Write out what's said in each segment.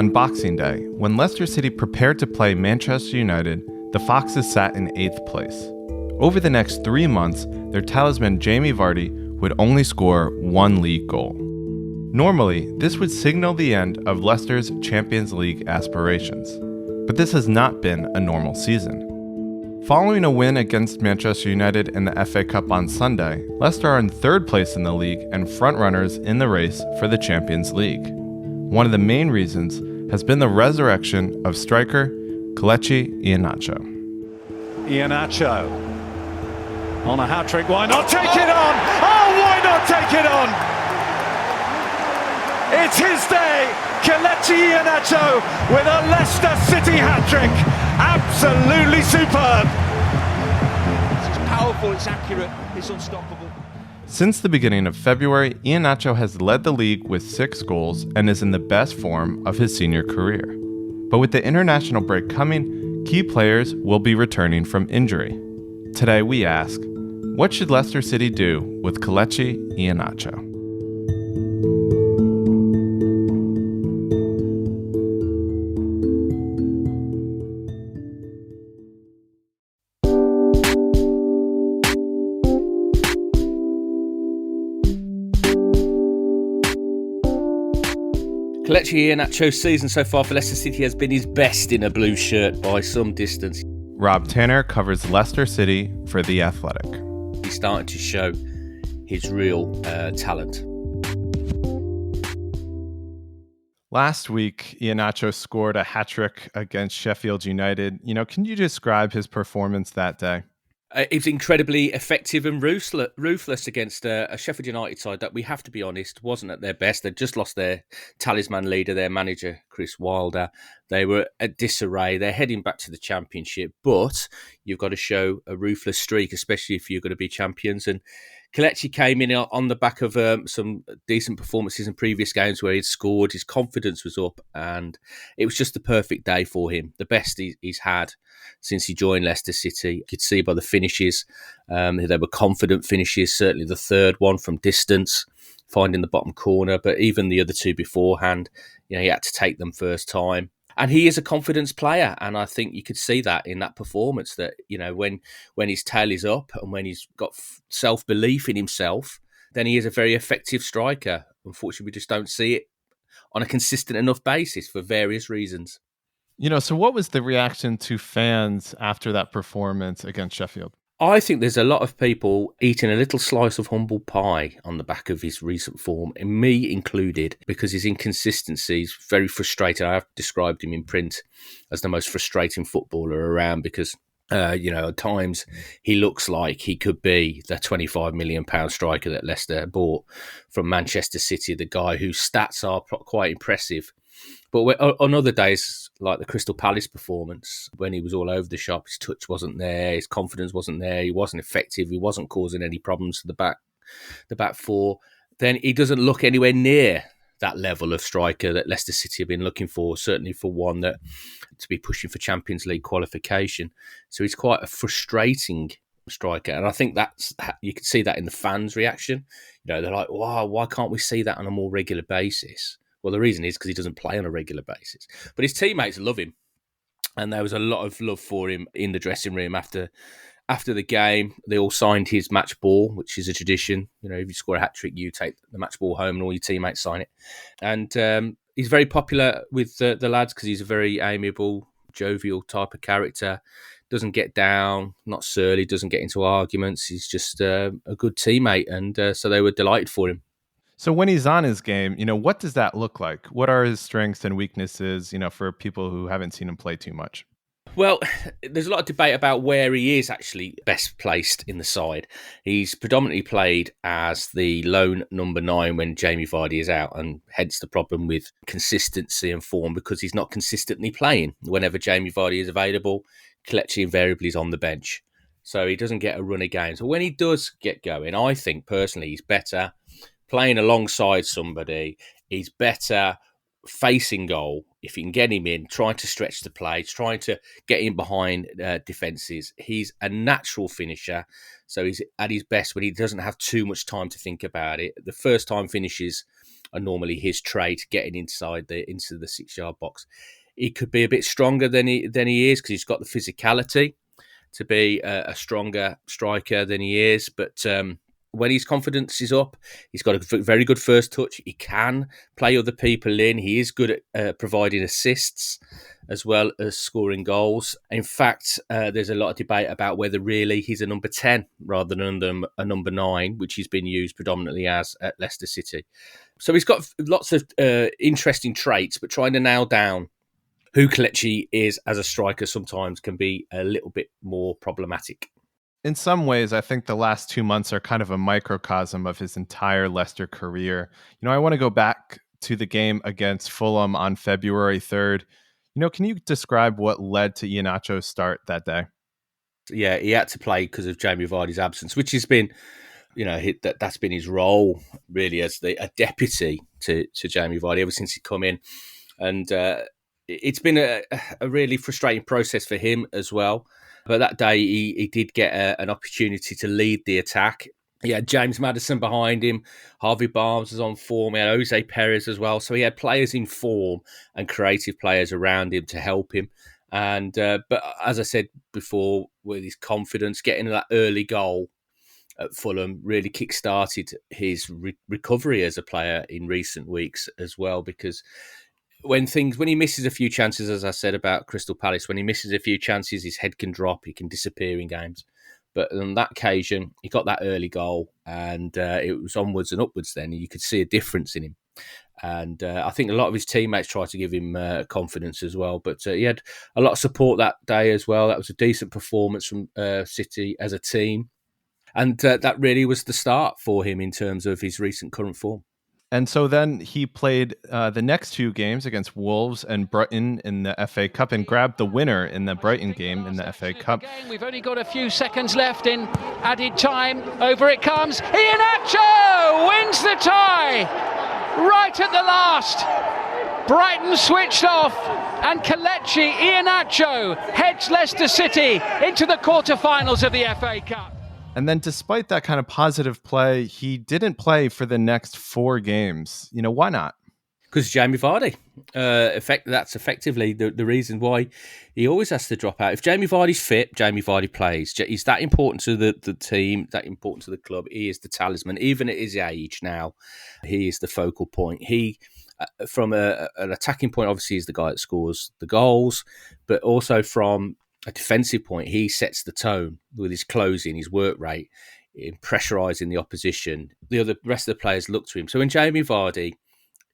On Boxing Day, when Leicester City prepared to play Manchester United, the Foxes sat in 8th place. Over the next 3 months, their talisman Jamie Vardy would only score 1 league goal. Normally, this would signal the end of Leicester's Champions League aspirations, but this has not been a normal season. Following a win against Manchester United in the FA Cup on Sunday, Leicester are in 3rd place in the league and frontrunners in the race for the Champions League. One of the main reasons has been the resurrection of striker Kelechi Iheanacho. Iheanacho on a hat-trick, why not take it on? Oh, why not take it on? It's his day, Kelechi Iheanacho with a Leicester City hat-trick. Absolutely superb. It's powerful, it's accurate, it's unstoppable. Since the beginning of February, Iheanacho has led the league with 6 goals and is in the best form of his senior career. But with the international break coming, key players will be returning from injury. Today we ask, what should Leicester City do with Kelechi Iheanacho? Kelechi Iheanacho's season so far for Leicester City has been his best in a blue shirt by some distance. Rob Tanner covers Leicester City for The Athletic. He's starting to show his real talent. Last week, Iheanacho scored a hat-trick against Sheffield United. Can you describe his performance that day? It was incredibly effective and ruthless against a Sheffield United side that, we have to be honest, wasn't at their best. They'd just lost their talisman leader, their manager, Chris Wilder. They were at disarray. They're heading back to the Championship, but you've got to show a ruthless streak, especially if you're going to be champions. And Kelechi came in on the back of some decent performances in previous games where he'd scored. His confidence was up, and it was just the perfect day for him. The best he's had since he joined Leicester City. You could see by the finishes, they were confident finishes, certainly the third one from distance, finding the bottom corner, but even the other 2 beforehand, he had to take them first time. And he is a confidence player, and I think you could see that in that performance, that, when his tail is up and when he's got self-belief in himself, then he is a very effective striker. Unfortunately, we just don't see it on a consistent enough basis for various reasons. So what was the reaction to fans after that performance against Sheffield? I think there's a lot of people eating a little slice of humble pie on the back of his recent form, and me included, because his inconsistency is very frustrating. I have described him in print as the most frustrating footballer around because, at times he looks like he could be the £25 million striker that Leicester bought from Manchester City, the guy whose stats are quite impressive. But on other days, like the Crystal Palace performance, when he was all over the shop, his touch wasn't there, his confidence wasn't there, he wasn't effective, he wasn't causing any problems to the back four, then he doesn't look anywhere near that level of striker that Leicester City have been looking for, certainly for one that to be pushing for Champions League qualification. So he's quite a frustrating striker, and I think that's, you can see that in the fans' reaction. They're like, wow, why can't we see that on a more regular basis? Well, the reason is because he doesn't play on a regular basis. But his teammates love him. And there was a lot of love for him in the dressing room after the game. They all signed his match ball, which is a tradition. If you score a hat-trick, you take the match ball home and all your teammates sign it. And he's very popular with the lads because he's a very amiable, jovial type of character. Doesn't get down, not surly, doesn't get into arguments. He's just a good teammate. And so they were delighted for him. So when he's on his game, what does that look like? What are his strengths and weaknesses, for people who haven't seen him play too much? Well, there's a lot of debate about where he is actually best placed in the side. He's predominantly played as the lone number 9 when Jamie Vardy is out, and hence the problem with consistency and form, because he's not consistently playing. Whenever Jamie Vardy is available, Kelechi invariably is on the bench. So he doesn't get a run of games. But when he does get going, I think personally he's better playing alongside somebody. He's better facing goal if you can get him in, trying to stretch the play, trying to get in behind defences. He's a natural finisher, so he's at his best when he doesn't have too much time to think about it. The first time finishes are normally his trait, getting into the 6-yard box. He could be a bit stronger than he is because he's got the physicality to be a stronger striker than he is. But when his confidence is up, he's got a very good first touch. He can play other people in. He is good at providing assists as well as scoring goals. In fact, there's a lot of debate about whether really he's a number 10 rather than a number 9, which he's been used predominantly as at Leicester City. So he's got lots of interesting traits, but trying to nail down who Kelechi is as a striker sometimes can be a little bit more problematic. In some ways, I think the last 2 months are kind of a microcosm of his entire Leicester career. I want to go back to the game against Fulham on February 3rd. Can you describe what led to Iheanacho's start that day? Yeah, he had to play because of Jamie Vardy's absence, which has been, that's been his role really as a deputy to Jamie Vardy ever since he come in. And it's been a really frustrating process for him as well. But that day, he did get an opportunity to lead the attack. He had James Maddison behind him. Harvey Barnes was on form. He had Jose Perez as well. So he had players in form and creative players around him to help him. And but as I said before, with his confidence, getting that early goal at Fulham really kick-started his recovery as a player in recent weeks as well, because when he misses a few chances, as I said about Crystal Palace, when he misses a few chances, his head can drop, he can disappear in games. But on that occasion, he got that early goal, and it was onwards and upwards then. You could see a difference in him. And I think a lot of his teammates tried to give him confidence as well. But he had a lot of support that day as well. That was a decent performance from City as a team. And that really was the start for him in terms of his recent current form. And so then he played the next 2 games against Wolves and Brighton in the FA Cup and grabbed the winner in the Brighton game in the FA Cup. We've only got a few seconds left in added time. Over it comes. Iheanacho wins the tie right at the last. Brighton switched off, and Kelechi Iheanacho heads Leicester City into the quarterfinals of the FA Cup. And then despite that kind of positive play, he didn't play for the next 4 games. Why not? Because Jamie Vardy. That's effectively the reason why he always has to drop out. If Jamie Vardy's fit, Jamie Vardy plays. He's that important to the team, that important to the club. He is the talisman. Even at his age now, he is the focal point. He, from an attacking point, obviously is the guy that scores the goals, but also from a defensive point, he sets the tone with his closing, his work rate, in pressurising the opposition. The rest of the players look to him. So when Jamie Vardy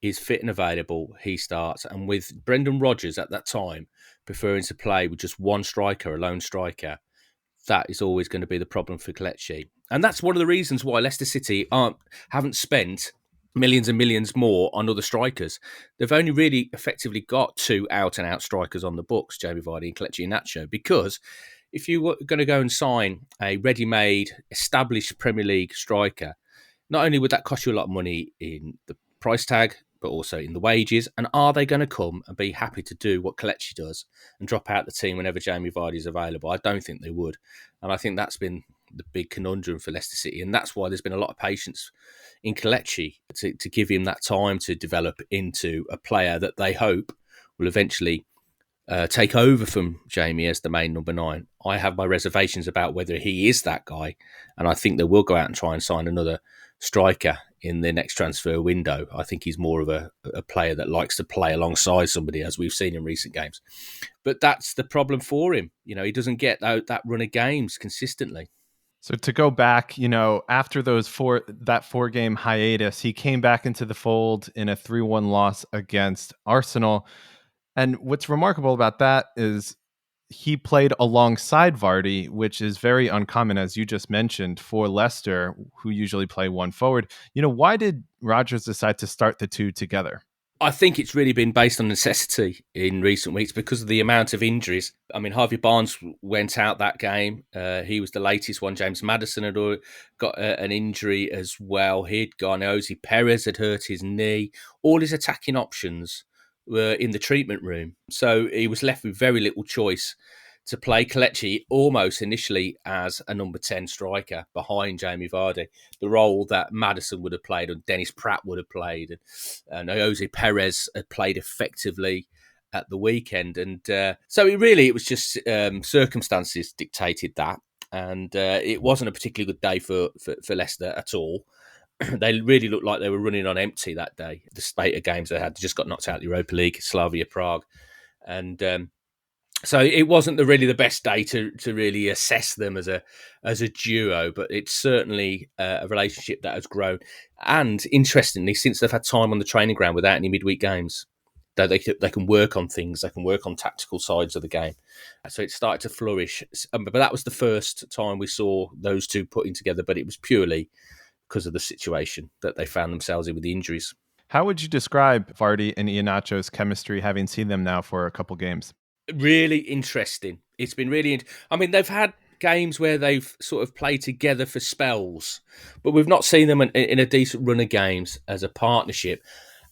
is fit and available, he starts. And with Brendan Rodgers at that time preferring to play with just one striker, a lone striker, that is always going to be the problem for Kelechi. And that's one of the reasons why Leicester City haven't spent millions and millions more on other strikers. They've only really effectively got 2 out-and-out strikers on the books, Jamie Vardy and Kelechi Iheanacho, because if you were going to go and sign a ready-made, established Premier League striker, not only would that cost you a lot of money in the price tag, but also in the wages, and are they going to come and be happy to do what Kelechi does and drop out the team whenever Jamie Vardy is available? I don't think they would. And I think that's been the big conundrum for Leicester City, and that's why there's been a lot of patience in Kelechi to give him that time to develop into a player that they hope will eventually take over from Jamie as the main number 9. I have my reservations about whether he is that guy, and I think they will go out and try and sign another striker in the next transfer window. I think he's more of a player that likes to play alongside somebody, as we've seen in recent games. But that's the problem for him. He doesn't get that run of games consistently. So to go back, after that 4-game hiatus, he came back into the fold in a 3-1 loss against Arsenal. And what's remarkable about that is he played alongside Vardy, which is very uncommon, as you just mentioned, for Leicester, who usually play one forward. Why did Rodgers decide to start the 2 together? I think it's really been based on necessity in recent weeks because of the amount of injuries. I mean, Harvey Barnes went out that game. He was the latest one. James Maddison had got an injury as well. He'd gone. Jose Perez had hurt his knee. All his attacking options were in the treatment room. So he was left with very little choice to play Kelechi almost initially as a number 10 striker behind Jamie Vardy, the role that Maddison would have played and Dennis Pratt would have played, and Jose Perez had played effectively at the weekend. And so it was just circumstances dictated that. And it wasn't a particularly good day for Leicester at all. They really looked like they were running on empty that day. The spate of games they had, they just got knocked out of the Europa League, Slavia Prague. And so it wasn't really the best day to really assess them as a duo, but it's certainly a relationship that has grown. And interestingly, since they've had time on the training ground without any midweek games, that they can work on things, they can work on tactical sides of the game. So it started to flourish. But that was the first time we saw those two putting together, but it was purely because of the situation that they found themselves in with the injuries. How would you describe Vardy and Iheanacho's chemistry, having seen them now for a couple games? Really interesting. It's been really... they've had games where they've sort of played together for spells, but we've not seen them in a decent run of games as a partnership.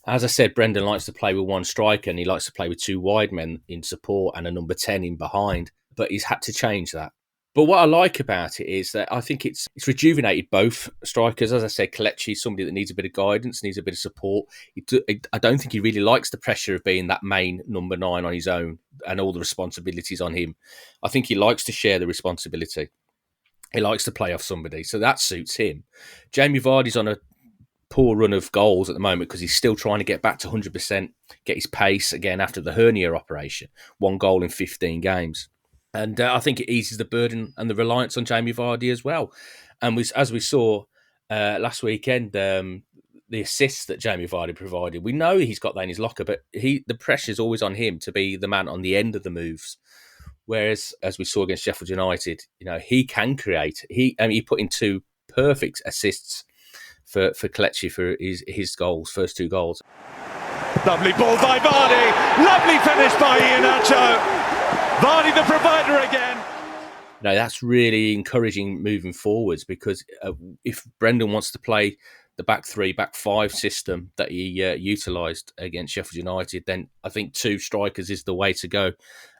As I said, Brendan likes to play with one striker and he likes to play with two wide men in support and a number 10 in behind, but he's had to change that. But what I like about it is that I think it's rejuvenated both strikers. As I said, Kelechi is somebody that needs a bit of guidance, needs a bit of support. I don't think he really likes the pressure of being that main number 9 on his own and all the responsibilities on him. I think he likes to share the responsibility. He likes to play off somebody, so that suits him. Jamie Vardy's on a poor run of goals at the moment because he's still trying to get back to 100%, get his pace again after the hernia operation. 1 goal in 15 games. And I think it eases the burden and the reliance on Jamie Vardy as well. And as we saw last weekend, the assists that Jamie Vardy provided, we know he's got that in his locker, but the pressure's always on him to be the man on the end of the moves. Whereas, as we saw against Sheffield United, he can create. He put in 2 perfect assists for Kelechi for his goals, first 2 goals. Lovely ball by Vardy. Lovely finish by Iheanacho. Vardy the provider again. No, that's really encouraging moving forwards because if Brendan wants to play the back 3, back 5 system that he utilised against Sheffield United, then I think 2 strikers is the way to go.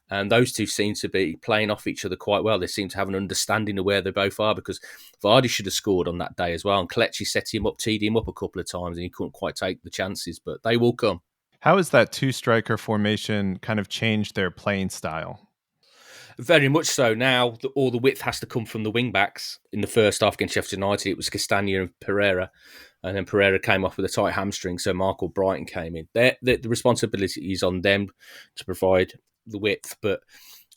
And those two seem to be playing off each other quite well. They seem to have an understanding of where they both are because Vardy should have scored on that day as well. And Kelechi set him up, teed him up a couple of times and he couldn't quite take the chances, but they will come. How has that 2-striker formation kind of changed their playing style? Very much so. Now, all the width has to come from the wing-backs. In the first half against Sheffield United, it was Castagna and Pereira. And then Pereira came off with a tight hamstring, so Michael Brighton came in. The responsibility is on them to provide the width. But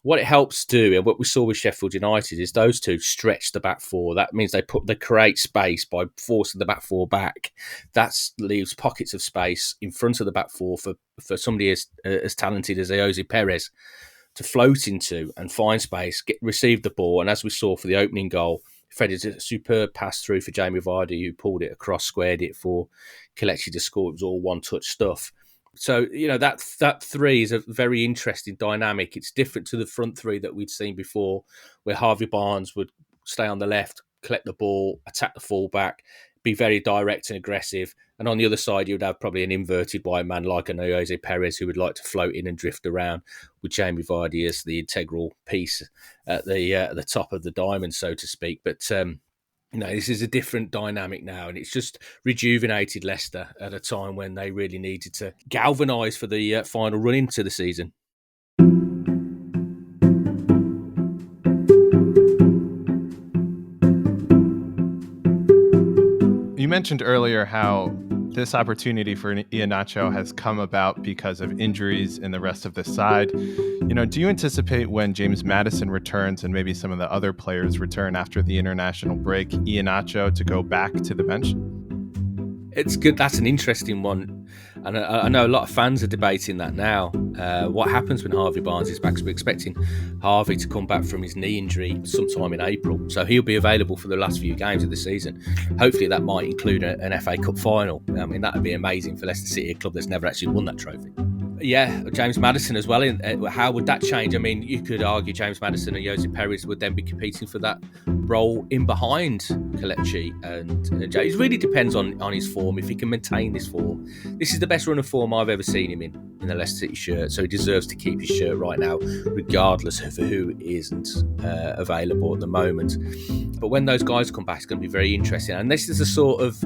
what it helps do, and what we saw with Sheffield United, is those two stretch the back 4. That means they create space by forcing the back 4 back. That leaves pockets of space in front of the back 4 for somebody as talented as Jose Perez to float into and find space, receive the ball. And as we saw for the opening goal, Fred did a superb pass through for Jamie Vardy, who pulled it across, squared it for Kelechi to score. It was all one-touch stuff. So, that 3 is a very interesting dynamic. It's different to the front 3 that we'd seen before, where Harvey Barnes would stay on the left, collect the ball, attack the fullback, be very direct and aggressive. And on the other side, you would have probably an inverted wide man like a Jose Perez who would like to float in and drift around, with Jamie Vardy as the integral piece at the top of the diamond, so to speak. But this is a different dynamic now, and it's just rejuvenated Leicester at a time when they really needed to galvanise for the final run into the season. You mentioned earlier how this opportunity for Iheanacho has come about because of injuries in the rest of the side. Do you anticipate when James Maddison returns and maybe some of the other players return after the international break, Iheanacho to go back to the bench? It's good. That's an interesting one. And I know a lot of fans are debating that now. What happens when Harvey Barnes is back? Because we're expecting Harvey to come back from his knee injury sometime in April. So he'll be available for the last few games of the season. Hopefully that might include an FA Cup final. That would be amazing for Leicester City, a club that's never actually won that trophy. Yeah, James Maddison as well. How would that change? I mean, you could argue James Maddison and Jose Perez would then be competing for that role in behind Kelechi and James. It really depends on his form, if he can maintain this form. This is the best run of form I've ever seen him in the Leicester City shirt, so he deserves to keep his shirt right now, regardless of who isn't available at the moment. But when those guys come back, it's going to be very interesting. And this is the sort of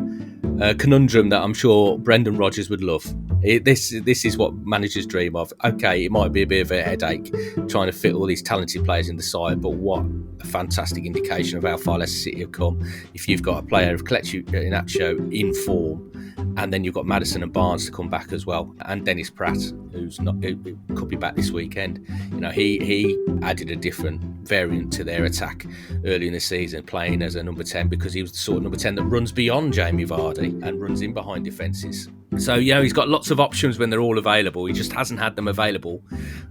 conundrum that I'm sure Brendan Rodgers would love. This is what managers dream of. Okay, it might be a bit of a headache trying to fit all these talented players in the side, but what a fantastic indication of how far Leicester City have come. If you've got a player of Kelechi Iheanacho in form, and then you've got Maddison and Barnes to come back as well, and Dennis Pratt, who could be back this weekend. You know, he added a different variant to their attack early in the season, playing as a number 10, because he was the sort of number 10 that runs beyond Jamie Vardy and runs in behind defences. So, you know, he's got lots of options when they're all available. He just hasn't had them available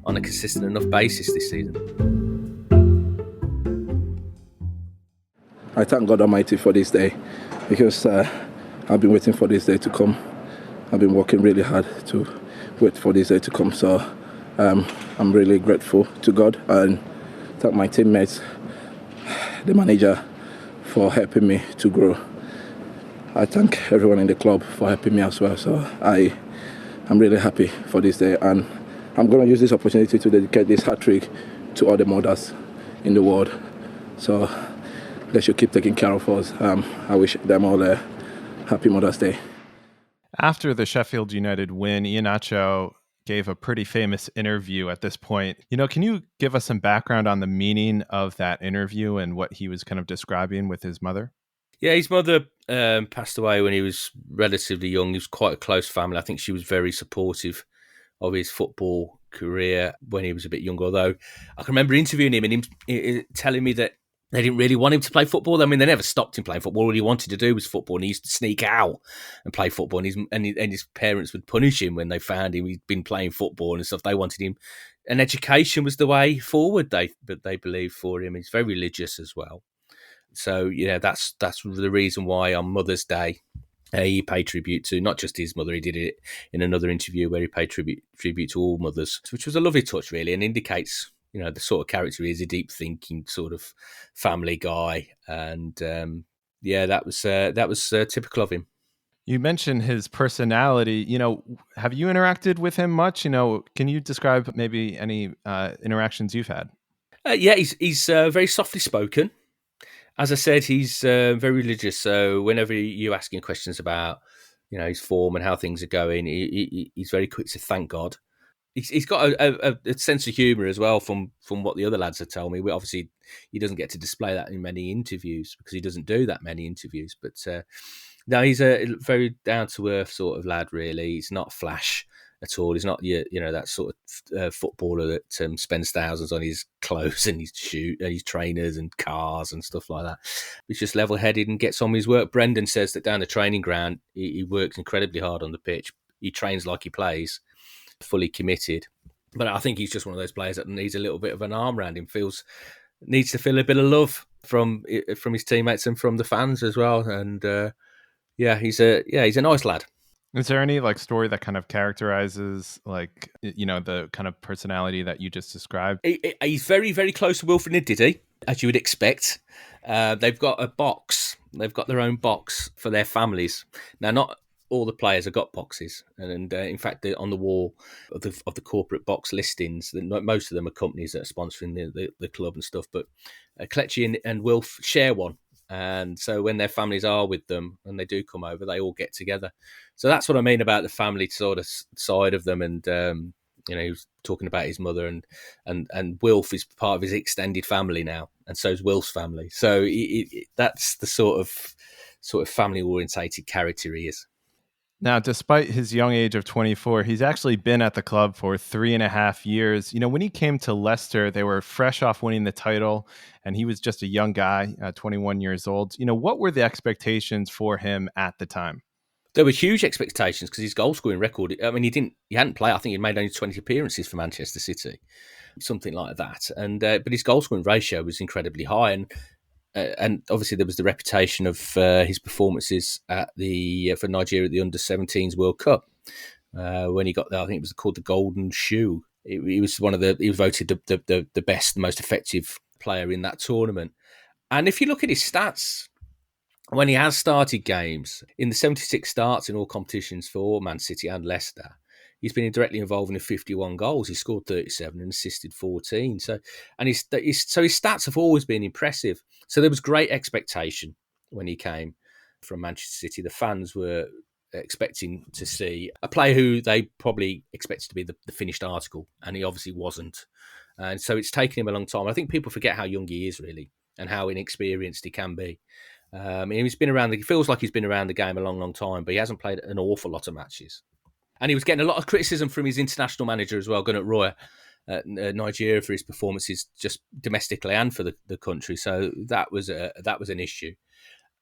on a consistent enough basis this season. I thank God Almighty for this day, because I've been waiting for this day to come. I've been working really hard to wait for this day to come. So I'm really grateful to God, and thank my teammates, the manager, for helping me to grow. I thank everyone in the club for helping me as well. So I'm really happy for this day, and I'm going to use this opportunity to dedicate this hat-trick to all the mothers in the world. So they should keep taking care of us. I wish them all a happy Mother's Day. After the Sheffield United win, Iheanacho gave a pretty famous interview at this point. You know, can you give us some background on the meaning of that interview and what he was kind of describing with his mother? Yeah, his mother passed away when he was relatively young. He was quite a close family. I think she was very supportive of his football career when he was a bit younger. Although I can remember interviewing him and him telling me that they didn't really want him to play football. I mean, they never stopped him playing football. All he wanted to do was football, and he used to sneak out and play football. And his parents would punish him when they found him. He'd been playing football and stuff. They wanted him, and education was the way forward. They believed for him. He's very religious as well. So, you know, that's the reason why on Mother's Day he paid tribute to not just his mother. He did it in another interview where he paid tribute to all mothers, which was a lovely touch, really, and indicates, you know, the sort of character he is, a deep thinking sort of family guy. And that was typical of him. You mentioned his personality. You know, have you interacted with him much? You know, can you describe maybe any interactions you've had? He's very softly spoken. As I said, he's very religious. So whenever you ask him questions about, you know, his form and how things are going, he's very quick to thank God. He's got a sense of humour as well, from what the other lads have told me. Obviously, he doesn't get to display that in many interviews because he doesn't do that many interviews. But no, he's a very down to earth sort of lad. Really, he's not flash at all. He's not that sort of footballer that spends thousands on his clothes and his trainers and cars and stuff like that. He's just level headed and gets on with his work. Brendan says that down the training ground, he works incredibly hard on the pitch. He trains like he plays, fully committed. But I think he's just one of those players that needs a little bit of an arm around him. Needs to feel a bit of love from his teammates and from the fans as well. And he's a nice lad. Is there any story that kind of characterizes the kind of personality that you just described? He's very, very close to Wilfred Ndidi, as you would expect. They've got a box. They've got their own box for their families. Now, not all the players have got boxes, and in fact, on the wall of the corporate box listings, most of them are companies that are sponsoring the club and stuff. But Kelechi and Wilf share one. And so when their families are with them and they do come over, they all get together. So that's what I mean about the family sort of side of them. And, he was talking about his mother and Wilf is part of his extended family now. And so is Wilf's family. So that's the sort of family orientated character he is. Now, despite his young age of 24, he's actually been at the club for 3.5 years. You know, when he came to Leicester, they were fresh off winning the title, and he was just a young guy, 21 years old. You know, what were the expectations for him at the time? There were huge expectations because his goal scoring record, I mean, he hadn't played, I think he'd made only 20 appearances for Manchester City, something like that. And but his goal scoring ratio was incredibly high. And obviously there was the reputation of his performances for Nigeria at the Under-17s World Cup, when he got there. I think it was called the Golden Shoe. He was he was voted the best, the most effective player in that tournament. And if you look at his stats, when he has started games, in the 76 starts in all competitions for Man City and Leicester, he's been directly involved in 51 goals. He scored 37 and assisted 14. So his stats have always been impressive. So there was great expectation when he came from Manchester City. The fans were expecting to see a player who they probably expected to be the finished article, and he obviously wasn't. And so it's taken him a long time. I think people forget how young he is, really, and how inexperienced he can be. He's been around. It feels like he's been around the game a long, long time, but he hasn't played an awful lot of matches. And he was getting a lot of criticism from his international manager as well, Gunnar Roy, at Nigeria, for his performances just domestically and for the country. So that was an issue.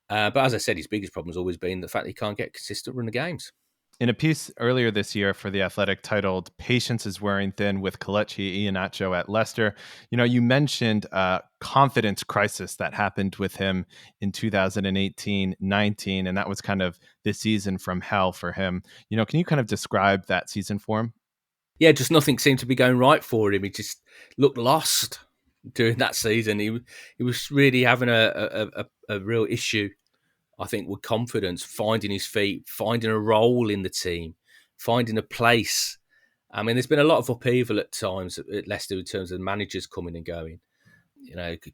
But as I said, his biggest problem has always been the fact that he can't get consistent run of games. In a piece earlier this year for The Athletic titled "Patience is Wearing Thin with Kelechi Iheanacho at Leicester," you mentioned a confidence crisis that happened with him in 2018-19, and that was kind of the season from hell for him. Can you kind of describe that season for him? Yeah, just nothing seemed to be going right for him. He just looked lost during that season. He was really having a real issue, I think, with confidence, finding his feet, finding a role in the team, finding a place. I mean, there's been a lot of upheaval at times at Leicester in terms of managers coming and going.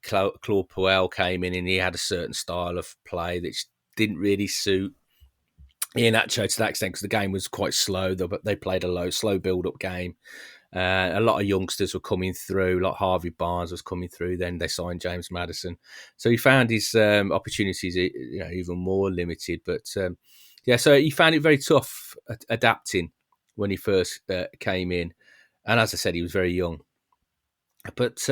Claude Puel came in and he had a certain style of play that didn't really suit Iheanacho to that extent because the game was quite slow. They played a slow build-up game. A lot of youngsters were coming through, like Harvey Barnes was coming through. Then they signed James Maddison, so he found his opportunities, even more limited. But so he found it very tough adapting when he first came in. And as I said, he was very young. But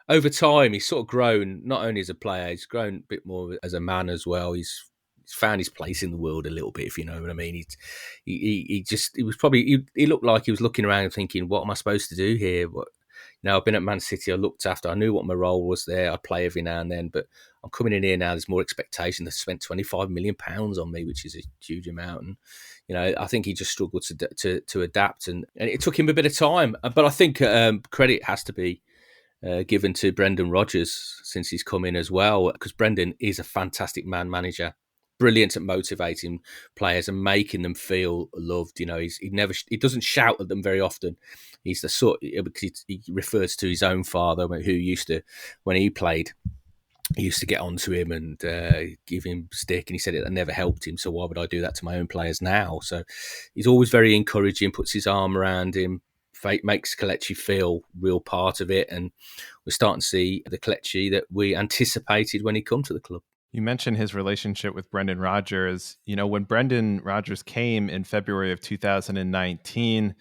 over time, he's sort of grown. Not only as a player, he's grown a bit more as a man as well. He's found his place in the world a little bit, if you know what I mean. He looked like he was looking around and thinking, what am I supposed to do here? I've been at Man City, I looked after, I knew what my role was there, I'd play every now and then, but I'm coming in here now, there's more expectation. They've spent £25 million on me, which is a huge amount. And I think he just struggled to adapt, and it took him a bit of time. But I think credit has to be given to Brendan Rodgers since he's come in as well, because Brendan is a fantastic man manager. Brilliant at motivating players and making them feel loved. He doesn't shout at them very often. He's the sort, he refers to his own father, who used to, when he played, he used to get onto him and give him stick, and he said it never helped him. So why would I do that to my own players now? So he's always very encouraging, puts his arm around him, makes Kelechi feel real part of it, and we're starting to see the Kelechi that we anticipated when he come to the club. You mentioned his relationship with Brendan Rodgers. When Brendan Rodgers came in February of 2019,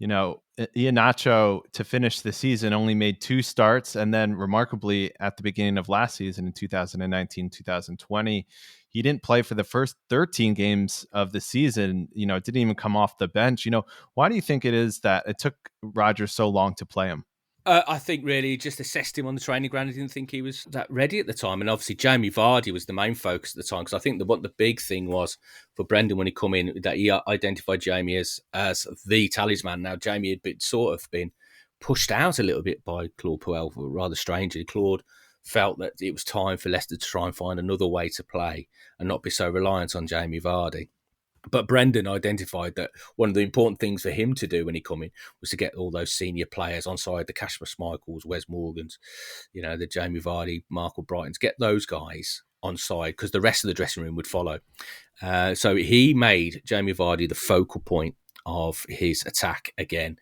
Iheanacho, to finish the season, only made 2 starts. And then remarkably, at the beginning of last season in 2019-2020, he didn't play for the first 13 games of the season. Didn't even come off the bench. Why do you think it is that it took Rodgers so long to play him? I think really just assessed him on the training ground. I didn't think he was that ready at the time. And obviously Jamie Vardy was the main focus at the time, because I think the big thing was for Brendan when he come in, that he identified Jamie as the talisman. Now, Jamie had been pushed out a little bit by Claude Puel, rather strangely. Claude felt that it was time for Leicester to try and find another way to play and not be so reliant on Jamie Vardy. But Brendan identified that one of the important things for him to do when he come in was to get all those senior players on side, the Kasper Schmeichels, Wes Morgans, the Jamie Vardy, Michael Brightons, get those guys on side, because the rest of the dressing room would follow. So he made Jamie Vardy the focal point of his attack again,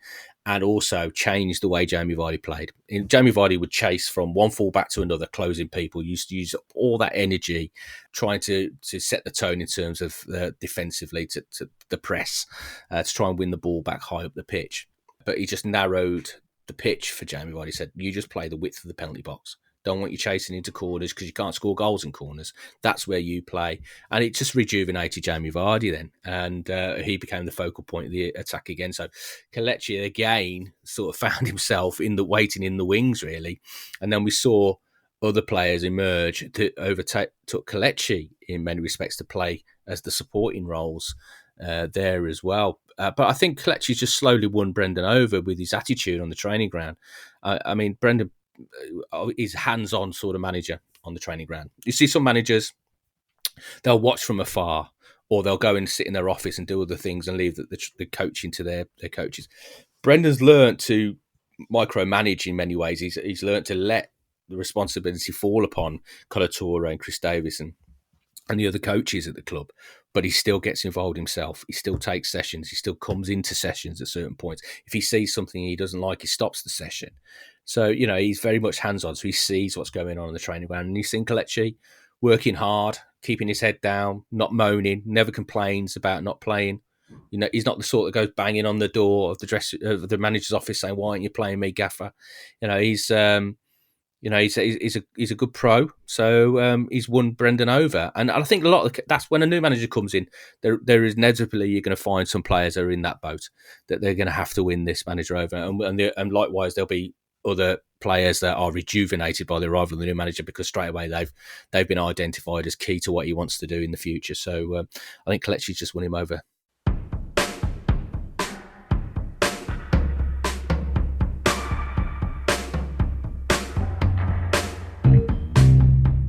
and also changed the way Jamie Vardy played. Jamie Vardy would chase from one fullback to another, closing people, used to use all that energy, trying to set the tone in terms of defensively to the press, to try and win the ball back high up the pitch. But he just narrowed the pitch for Jamie Vardy. He said, you just play the width of the penalty box. Don't want you chasing into corners, because you can't score goals in corners. That's where you play. And it just rejuvenated Jamie Vardy then. And he became the focal point of the attack again. So Kelechi again sort of found himself waiting in the wings, really. And then we saw other players emerge that took Kelechi in many respects to play as the supporting roles there as well. But I think Kelechi's just slowly won Brendan over with his attitude on the training ground. I mean, Brendan is hands-on sort of manager on the training ground. You see some managers, they'll watch from afar, or they'll go and sit in their office and do other things and leave the coaching to their coaches. Brendan's learnt to micromanage in many ways. He's learnt to let the responsibility fall upon Colatora and Chris Davis and the other coaches at the club, but he still gets involved himself. He still takes sessions. He still comes into sessions at certain points. If he sees something he doesn't like, he stops the session. So, he's very much hands-on, so he sees what's going on in the training ground. And you've seen Kelechi working hard, keeping his head down, not moaning, never complains about not playing. He's not the sort that goes banging on the door of the manager's office saying, "Why aren't you playing me, gaffer?" He's a good pro, so he's won Brendan over, and I think that's when a new manager comes in. There is inevitably you're going to find some players that are in that boat that they're going to have to win this manager over, and likewise there'll be other players that are rejuvenated by the arrival of the new manager because straight away they've been identified as key to what he wants to do in the future. So I think Kelechi's just won him over.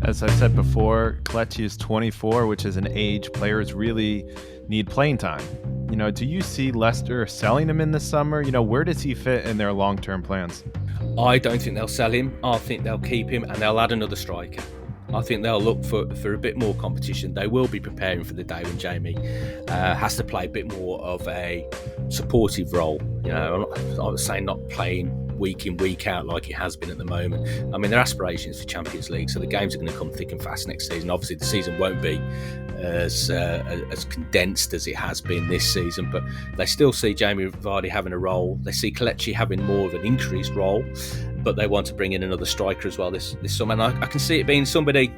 As I said before, Kelechi is 24, which is an age players really need playing time. Do you see Leicester selling him in the summer? Where does he fit in their long-term plans? I don't think they'll sell him. I think they'll keep him and they'll add another striker. I think they'll look for a bit more competition. They will be preparing for the day when Jamie has to play a bit more of a supportive role. I was saying not playing week in, week out like it has been at the moment. I mean, their aspirations for Champions League, so the games are going to come thick and fast next season. Obviously, the season won't be as condensed as it has been this season, but they still see Jamie Vardy having a role. They see Kelechi having more of an increased role, but they want to bring in another striker as well this summer. And I can see it being somebody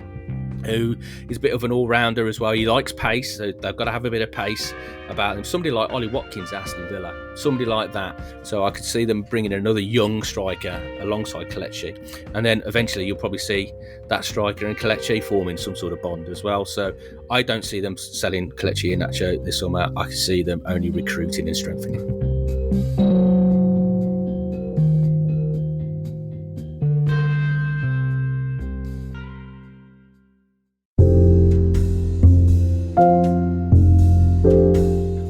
who is a bit of an all-rounder as well. He likes pace, so they've got to have a bit of pace about them. Somebody like Ollie Watkins at Aston Villa, somebody like that. So I could see them bringing another young striker alongside Kelechi, and then eventually you'll probably see that striker and Kelechi forming some sort of bond as well. So I don't see them selling Kelechi Iheanacho this summer. I can see them only recruiting and strengthening.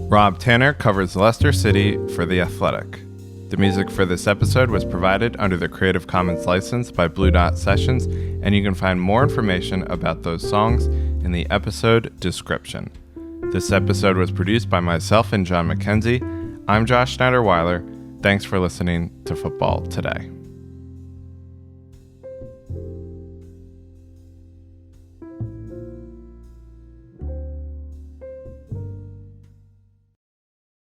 Rob Tanner covers Leicester City for The Athletic. The music for this episode was provided under the Creative Commons license by Blue Dot Sessions, and you can find more information about those songs in the episode description. This episode was produced by myself and John McKenzie. I'm Josh Schneider-Weiler. Thanks for listening to Football Today.